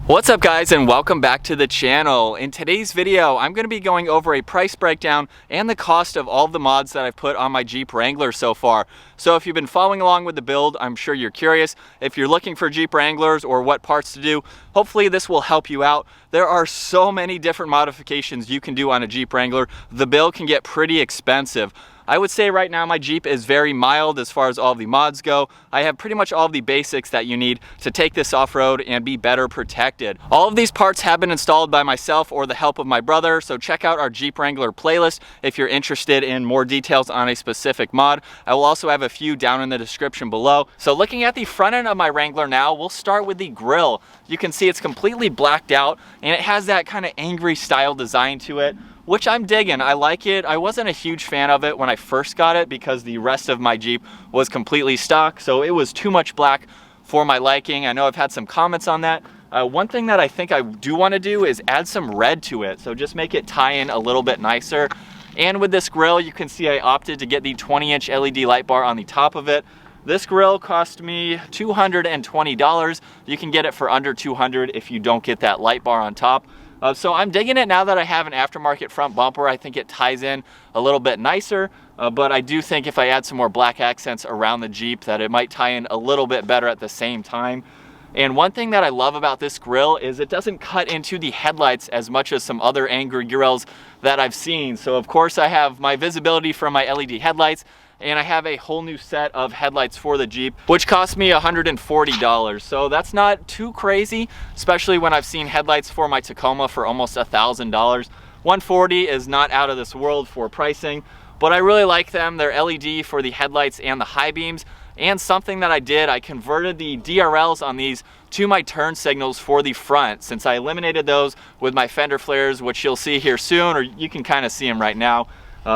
What's up guys, and welcome back to the channel. In today's video, I'm going to be going over a price breakdown and the cost of all of the mods that I've put on my Jeep Wrangler so far. So if you've been following along with the build, I'm sure you're curious. If you're looking for Jeep Wranglers or what parts to do, hopefully this will help you out. There are so many different modifications you can do on a Jeep Wrangler. The build can get pretty expensive. I would say right now my Jeep is very mild as far as all the mods go. I have pretty much all of the basics that you need to take this off-road and be better protected. All of these parts have been installed by myself or the help of my brother, so check out our Jeep Wrangler playlist if you're interested in more details on a specific mod. I will also have a few down in the description below. So looking at the front end of my Wrangler now, we'll start with the grille. You can see it's completely blacked out and it has that kind of angry style design to it, which I'm digging. I like it. I wasn't a huge fan of it when I first got it because the rest of my Jeep was completely stock, so it was too much black for my liking. I know I've had some comments on that. One thing that I think I do want to do is add some red to it, so just make it tie in a little bit nicer. And with this grille, you can see I opted to get the 20-inch LED light bar on the top of it. This grille cost me $220. You can get it for under $200 if you don't get that light bar on top. So I'm digging it now that I have an aftermarket front bumper. I think it ties in a little bit nicer, but I do think if I add some more black accents around the Jeep that it might tie in a little bit better at the same time. And one thing that I love about this grille is it doesn't cut into the headlights as much as some other angry grills that I've seen. So of course I have my visibility from my LED headlights, and I have a whole new set of headlights for the Jeep, which cost me $140. So that's not too crazy, especially when I've seen headlights for my Tacoma for almost $1,000. $140 is not out of this world for pricing, but I really like them. They're LED for the headlights and the high beams. And something that I did, I converted the DRLs on these to my turn signals for the front, since I eliminated those with my fender flares, which you'll see here soon, or you can kind of see them right now.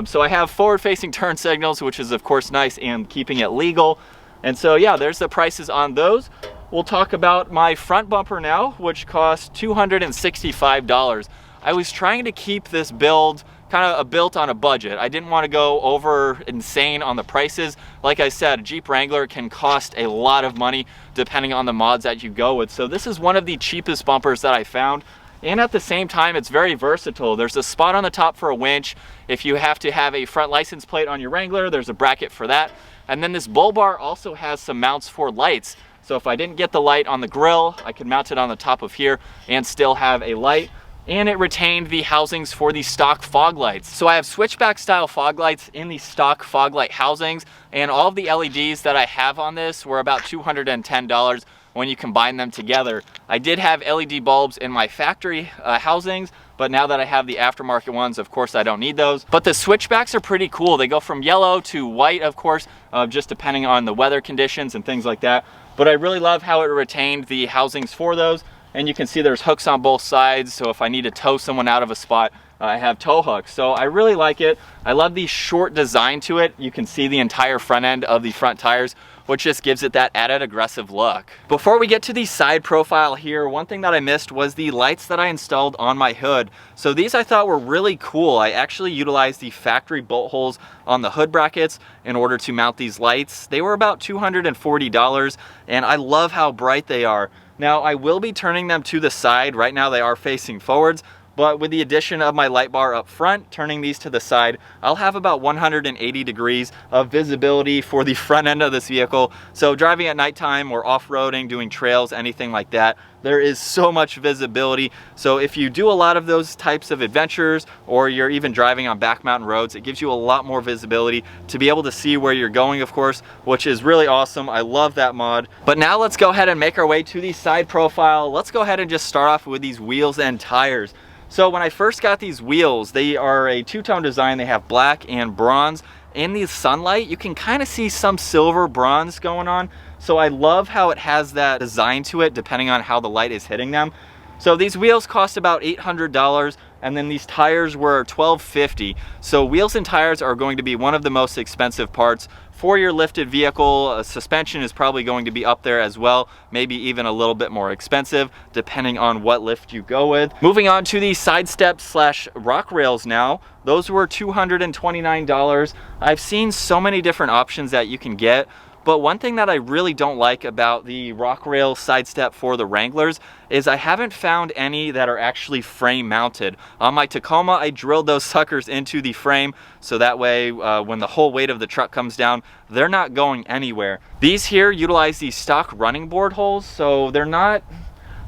So I have forward-facing turn signals, which is of course nice and keeping it legal. And so yeah, there's the prices on those. We'll talk about my front bumper now, which cost $265. I was trying to keep this build kind of built on a budget. I didn't want to go over insane on the prices. Like I said, Jeep Wrangler can cost a lot of money depending on the mods that you go with. So this is one of the cheapest bumpers that I found. And at the same time, it's very versatile. There's a spot on the top for a winch. If you have to have a front license plate on your Wrangler, there's a bracket for that. And then this bull bar also has some mounts for lights. So if I didn't get the light on the grill, I could mount it on the top of here and still have a light. And it retained the housings for the stock fog lights. So I have switchback style fog lights in the stock fog light housings, and all of the LEDs that I have on this were about $210 when you combine them together. I did have LED bulbs in my factory housings, but now that I have the aftermarket ones, of course I don't need those. But the switchbacks are pretty cool. They go from yellow to white, of course, just depending on the weather conditions and things like that. But I really love how it retained the housings for those. And you can see there's hooks on both sides, so if I need to tow someone out of a spot, I have tow hooks. So I really like it. I love the short design to it. You can see the entire front end of the front tires, which just gives it that added aggressive look. Before we get to the side profile here, one thing that I missed was the lights that I installed on my hood. So these I thought were really cool. I actually utilized the factory bolt holes on the hood brackets in order to mount these lights. They were about $240, and I love how bright they are. Now I will be turning them to the side. Right now they are facing forwards, but with the addition of my light bar up front, turning these to the side, I'll have about 180 degrees of visibility for the front end of this vehicle. So driving at nighttime or off-roading, doing trails, anything like that, there is so much visibility. So if you do a lot of those types of adventures, or you're even driving on back mountain roads, it gives you a lot more visibility to be able to see where you're going, of course, which is really awesome. I love that mod. But now let's go ahead and make our way to the side profile. Let's go ahead and just start off with these wheels and tires. So when I first got these wheels, they are a two-tone design. They have black and bronze. In the sunlight, you can kind of see some silver bronze going on. So I love how it has that design to it depending on how the light is hitting them. So these wheels cost about $800, and then these tires were $1,250. So wheels and tires are going to be one of the most expensive parts for your lifted vehicle. Suspension is probably going to be up there as well, maybe even a little bit more expensive depending on what lift you go with. Moving on to the side steps slash rock rails now. Those were $229. I've seen so many different options that you can get, But one thing that I really don't like about the rock rail side step for the Wranglers is I haven't found any that are actually frame mounted. On my Tacoma, I drilled those suckers into the frame so that way when the whole weight of the truck comes down, they're not going anywhere. These here utilize these stock running board holes, so they're not,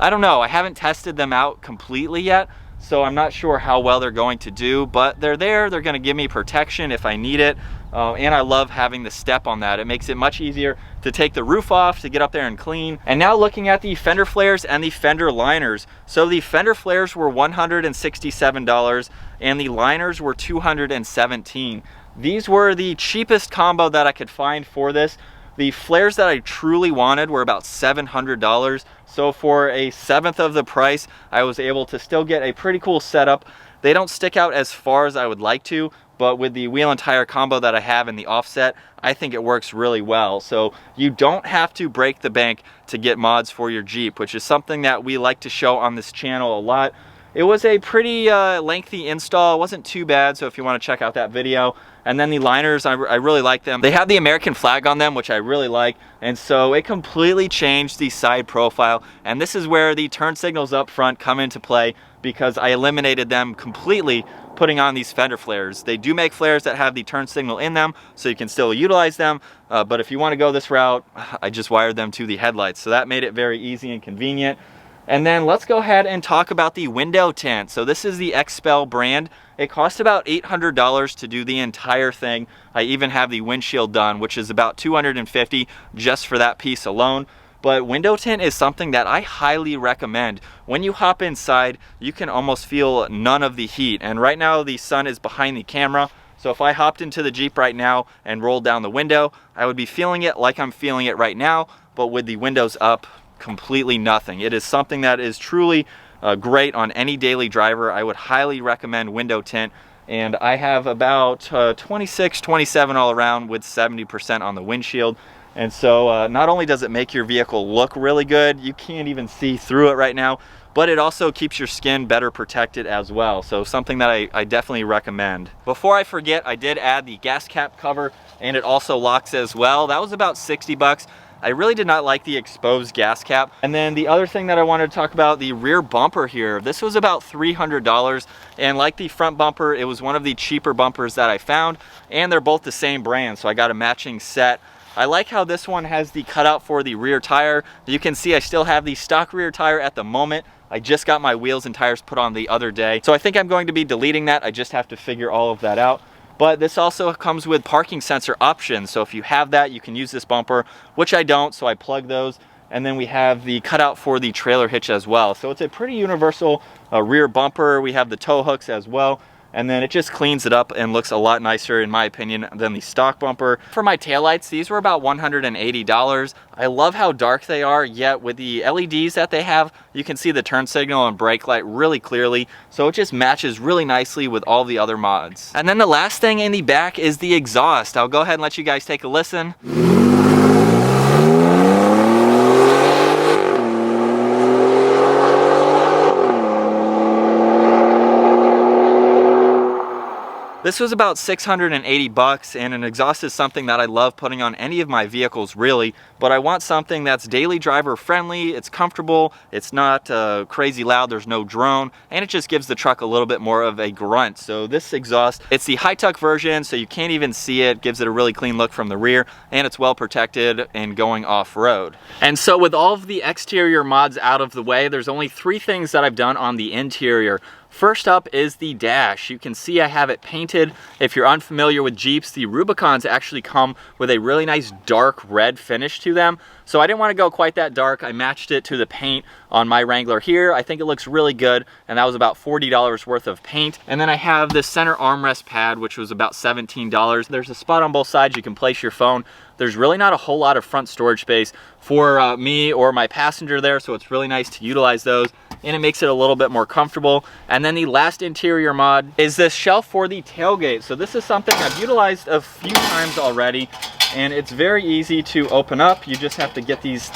I don't know, I haven't tested them out completely yet, so I'm not sure how well they're going to do, but they're there. They're going to give me protection if I need it. And I love having the step on that. It makes it much easier to take the roof off, to get up there and clean. And now looking at the fender flares and the fender liners. So the fender flares were $167 and the liners were $217. These were the cheapest combo that I could find for this. The flares that I truly wanted were about $700. So for a seventh of the price, I was able to still get a pretty cool setup. They don't stick out as far as I would like to, but with the wheel and tire combo that I have in the offset, I think it works really well. So you don't have to break the bank to get mods for your Jeep, which is something that we like to show on this channel a lot. It was a pretty lengthy install. It wasn't too bad, so if you want to check out that video. And then the liners, I really like them. They have the American flag on them, which I really like, and so it completely changed the side profile. And this is where the turn signals up front come into play, because I eliminated them completely putting on these fender flares. They do make flares that have the turn signal in them, so you can still utilize them, but if you want to go this route, I just wired them to the headlights, so that made it very easy and convenient. And then let's go ahead and talk about the window tint. So this is the XPEL brand. It cost about $800 to do the entire thing. I even have the windshield done, which is about $250 just for that piece alone. But window tint is something that I highly recommend. When you hop inside, you can almost feel none of the heat. And right now the sun is behind the camera. So if I hopped into the Jeep right now and rolled down the window, I would be feeling it like I'm feeling it right now, but with the windows up, completely nothing. It is something that is truly great on any daily driver. I would highly recommend window tint, and I have about 26, 27 all around with 70% on the windshield. And so not only does it make your vehicle look really good, you can't even see through it right now, but it also keeps your skin better protected as well. So something that I definitely recommend. Before I forget, I did add the gas cap cover, and it also locks as well. That was about 60 bucks. I really did not like the exposed gas cap. And then the other thing that I wanted to talk about, the rear bumper here. This was about $300, and like the front bumper, it was one of the cheaper bumpers that I found, and they're both the same brand, so I got a matching set. I like how this one has the cutout for the rear tire. You can see I still have the stock rear tire at the moment. I just got my wheels and tires put on the other day, so I think I'm going to be deleting that. I just have to figure all of that out. But this also comes with parking sensor options. So if you have that, you can use this bumper, which I don't, so I plug those. And then we have the cutout for the trailer hitch as well. So it's a pretty universal rear bumper. We have the tow hooks as well. And then it just cleans it up and looks a lot nicer, in my opinion, than the stock bumper. For my taillights, these were about $180. I love how dark they are, yet with the LEDs that they have, you can see the turn signal and brake light really clearly, so it just matches really nicely with all the other mods. And then the last thing in the back is the exhaust. I'll go ahead and let you guys take a listen. This was about 680 bucks, and an exhaust is something that I love putting on any of my vehicles really, but I want something that's daily driver friendly, it's comfortable, it's not crazy loud, there's no drone, and it just gives the truck a little bit more of a grunt. So this exhaust, it's the high-tuck version, so you can't even see it, gives it a really clean look from the rear, and it's well protected and going off-road. And so with all of the exterior mods out of the way, there's only 3 things that I've done on the interior. First up is the dash. You can see I have it painted. If you're unfamiliar with Jeeps, the Rubicons actually come with a really nice dark red finish to them. So I didn't want to go quite that dark. I matched it to the paint on my Wrangler here. I think it looks really good, and that was about $40 worth of paint. And then I have this center armrest pad, which was about $17. There's a spot on both sides you can place your phone. There's really not a whole lot of front storage space for me or my passenger there, so it's really nice to utilize those, and it makes it a little bit more comfortable. And then the last interior mod is this shelf for the tailgate. So this is something I've utilized a few times already, and it's very easy to open up. You just have to get these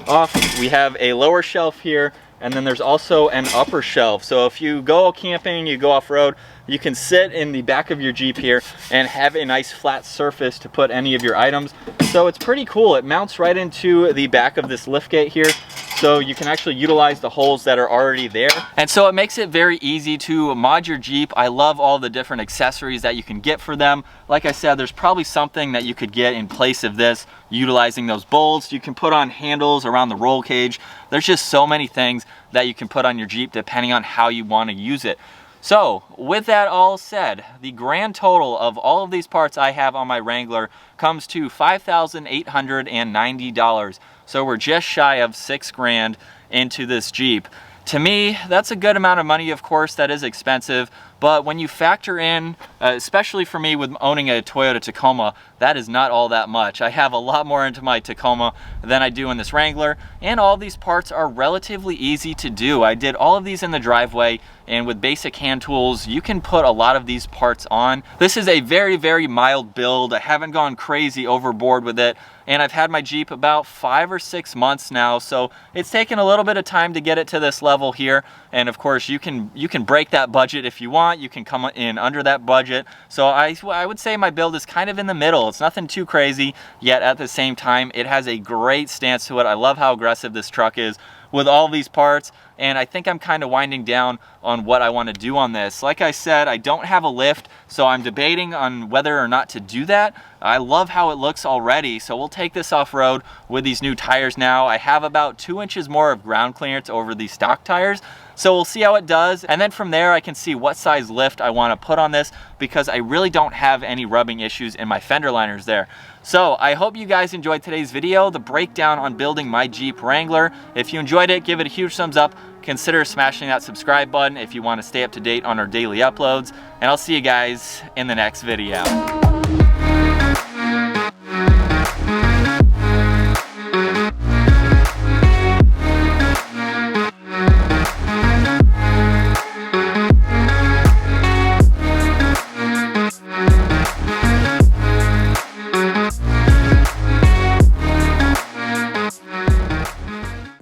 off, we have a lower shelf here, and then there's also an upper shelf. So if you go camping, you go off-road, you can sit in the back of your Jeep here and have a nice flat surface to put any of your items. So it's pretty cool. It mounts right into the back of this liftgate here, so you can actually utilize the holes that are already there. And so it makes it very easy to mod your Jeep. I love all the different accessories that you can get for them. Like I said, there's probably something that you could get in place of this, utilizing those bolts. You can put on handles around the roll cage. There's just so many things that you can put on your Jeep depending on how you want to use it. So with that all said, the grand total of all of these parts I have on my Wrangler comes to $5,890. So we're just shy of $6,000 into this Jeep. To me, that's a good amount of money. Of course, that is expensive, but when you factor in, especially for me with owning a Toyota Tacoma, that is not all that much. I have a lot more into my Tacoma than I do in this Wrangler, and all these parts are relatively easy to do. I did all of these in the driveway, and with basic hand tools, you can put a lot of these parts on. This is a very, very mild build. I haven't gone crazy overboard with it, and I've had my Jeep about 5 or 6 months now, so it's taken a little bit of time to get it to this level here. And of course, you can break that budget if you want. You can come in under that budget. So I would say my build is kind of in the middle. It's nothing too crazy, yet at the same time, it has a great stance to it. I love how aggressive this truck is with all these parts, and I think I'm kind of winding down on what I want to do on this. Like I said, I don't have a lift, so I'm debating on whether or not to do that. I love how it looks already, so we'll take this off-road with these new tires now. I have about 2 inches more of ground clearance over these stock tires, so we'll see how it does, and then from there I can see what size lift I want to put on this, because I really don't have any rubbing issues in my fender liners there. So I hope you guys enjoyed today's video, the breakdown on building my Jeep Wrangler. If you enjoyed it, give it a huge thumbs up. Consider smashing that subscribe button if you want to stay up to date on our daily uploads, and I'll see you guys in the next video.